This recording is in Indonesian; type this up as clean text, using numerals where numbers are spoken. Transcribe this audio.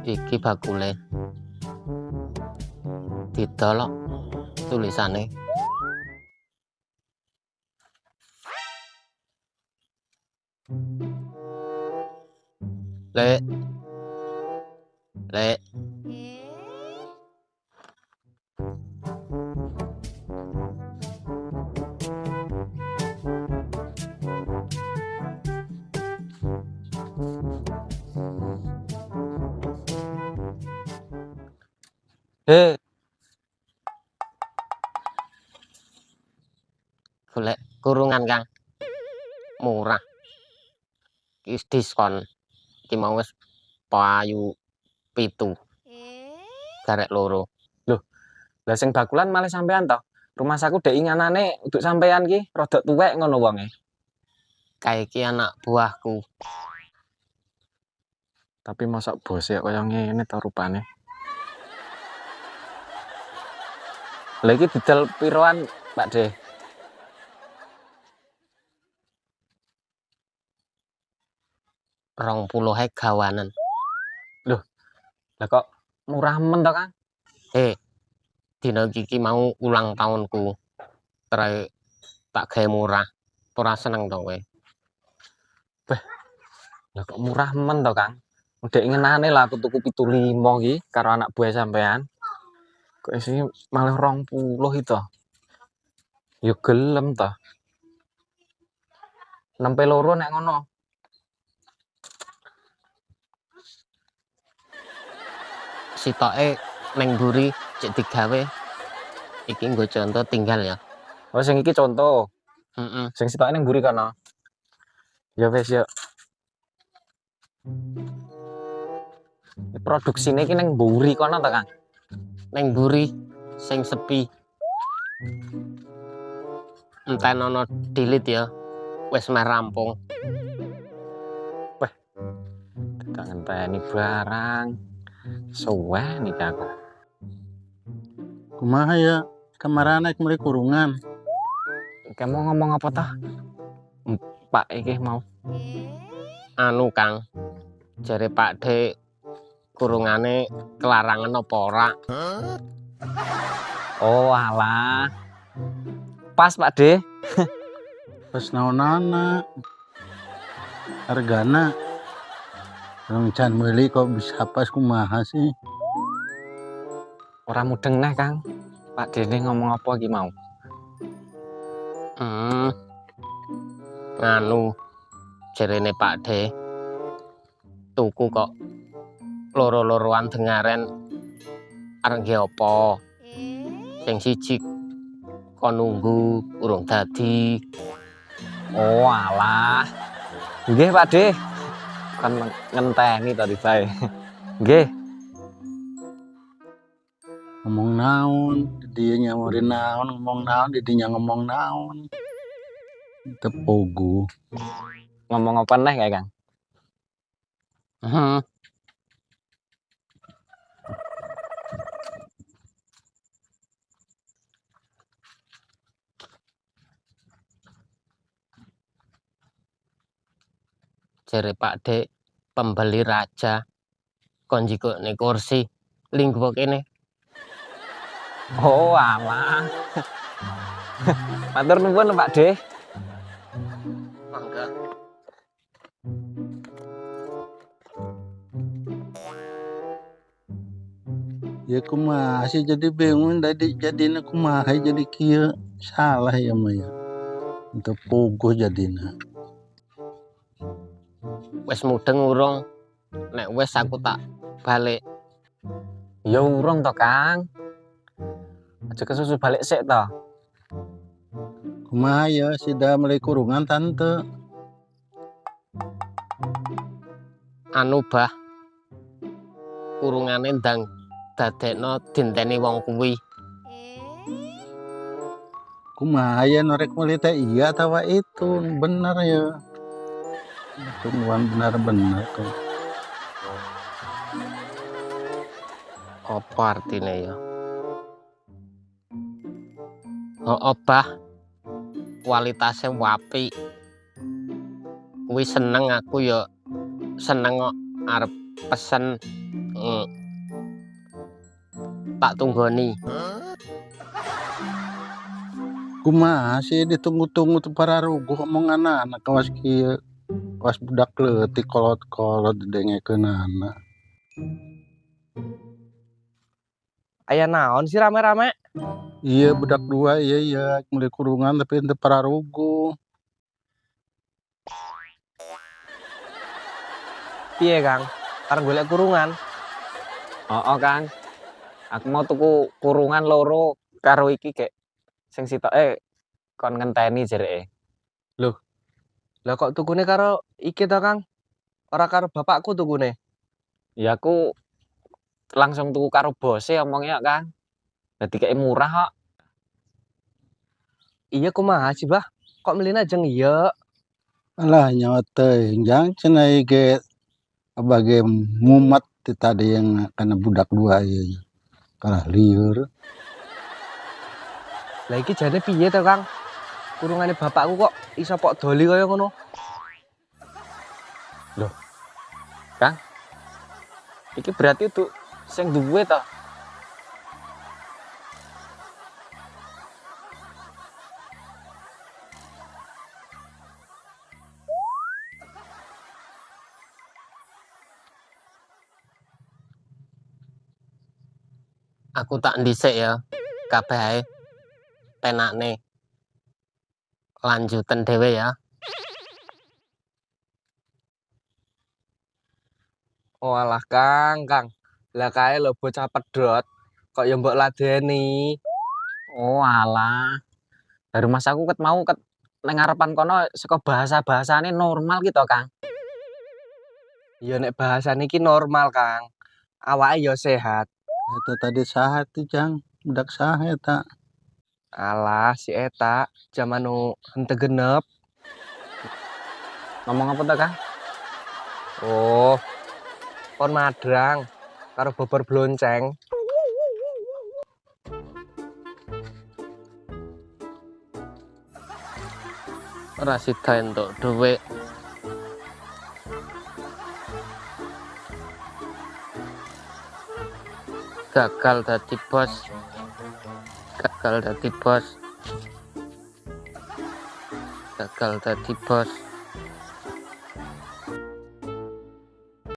Iki bakule didolok tulisane Lek Lek golek kurungan Kang murah iki diskon iki mau wis payu 7 garek loro. Loh, lah sing bakulan malah sampean toh. Rumah saku dek inganane untuk sampean ki rada tuwek ngono wonge. Kae iki anak buahku. Tapi masa bose kaya ngene to rupane. Lah iki didol piroan, Pak De? Rong puluh gawanan. Loh, lah kok murah men to, Kang? Dina iki mau ulang tahunku. Terus tak gawe murah. Ora seneng to kowe. Lah kok murah men to, Kang? Dek ngenane lah aku tuku 75 ki karo anak buah sampean. Kok isine malah 20 itu. Yo gelem to. Nempe loro nek ngono. Sitoke neng mburi cek digawe. Iki nggo contoh tinggal ya. Oh sing iki contoh. Heeh. Sing sitoke ning mburi kono. Ya wis yo. Produksine iki ning mburi kono to, Kang? Neng mburi sing sepi. Enten ana dilit ya. Wis meh rampung. Gak ngenteni barang. Suwe nih aku. Kumaha ya, kamarana mulai kurungan. Kamu ngomong apa tah? Pak iki mau. Anu Kang. Jare Pak De kurungane kelarangan apa ora? Oh alah. Pas Pak De. Pas naonana. Hargana. Orang can meuli kok bisa pas kumaha sih? Ora mudeng neh Kang. Pak Dene ngomong apa iki mau? Nganu jarene Pak De tuku kok loro-loroan dengaren arep nggih apa? Sing siji kon nunggu urung dadi. Oh alah. Nggih Pak De. Kan ngenteni tadi bae. Nggih. Ngomong naon, dia nyawarin naon, ngomong naon, didinya ngomong naon. Tepogo. Ngomong apa neh kayak Kang? Jare Pak De pembeli raja kon jikone kursi lingkuh kene. Oh alah. Matur nuwun Pak De. Mangga. Ya kumaha sih jadi bingung tadi jadina kumaha jadi kieu salah ya maya. Tepogo jadina. Wis mudeng urung? Nek wis aku tak balik. Ya urung to Kang. Aja kesusu balik sik to. Kumaha ya sudah mulai kurungan tante. Anu bah kurungane ndang dadekno dinteni wong kuwi. Kumaha ya norek mulai teh iya tawa itu bener ya. Tungguan benar-benar tuh. Apa artine ya? Oh bah kualitasnya wapi kuwi seneng aku ya seneng kok arep pesen tak tunggoni. Kumaha sih ditunggu-tunggu tuh para ruguh omongan anak kawas kieu. Pas budak leutik kolot-kolot didengekeun anak. Aya naon sih rame-rame? Iya budak dua iya mulai kurungan tapi ente para ruguh. Piye, Kang? Arep golek kurungan. Kang. Aku mau tuku kurungan loro karo iki kek sing sitoke kon ngenteni jereke. Lah kok tukune karo iki to, Kang? Ora karo bapakku tukune. Ya aku langsung tuku karo bose omongnya Kang. Dadi kek murah kok. Iya kumaha sih, Bah? Kok melina jeung ieu? Alah nyawa teuing jang cenah ge abage mumet ti tadi yang kana budak dua ieu. Kalah lieur. Lah iki jane piye to, Kang? Kurungane bapakku kok iso pok doli kaya ngono? Iki berarti itu sing duwe to. Aku tak ndhisik ya kabeh ae penakne lanjuten dhewe ya. Oh alah, Kang. Lah kae lho bocah pedhot kok ya mbok ladeni. Oh alah. Baru mas aku mau nang ngarepan kono saka bahasa-bahasane normal gitu Kang. Ya nek bahasane iki normal, Kang. Awake ya sehat. Eta tadi saha tuh jang budak saha eta. Alah si eta zaman nu henteu genep. Ngomong apa to Kang? Oh. Kon madrang karo bobor blonceng. Ora sida entuk dhuwit. Gagal dadi bos. Gagal dadi bos.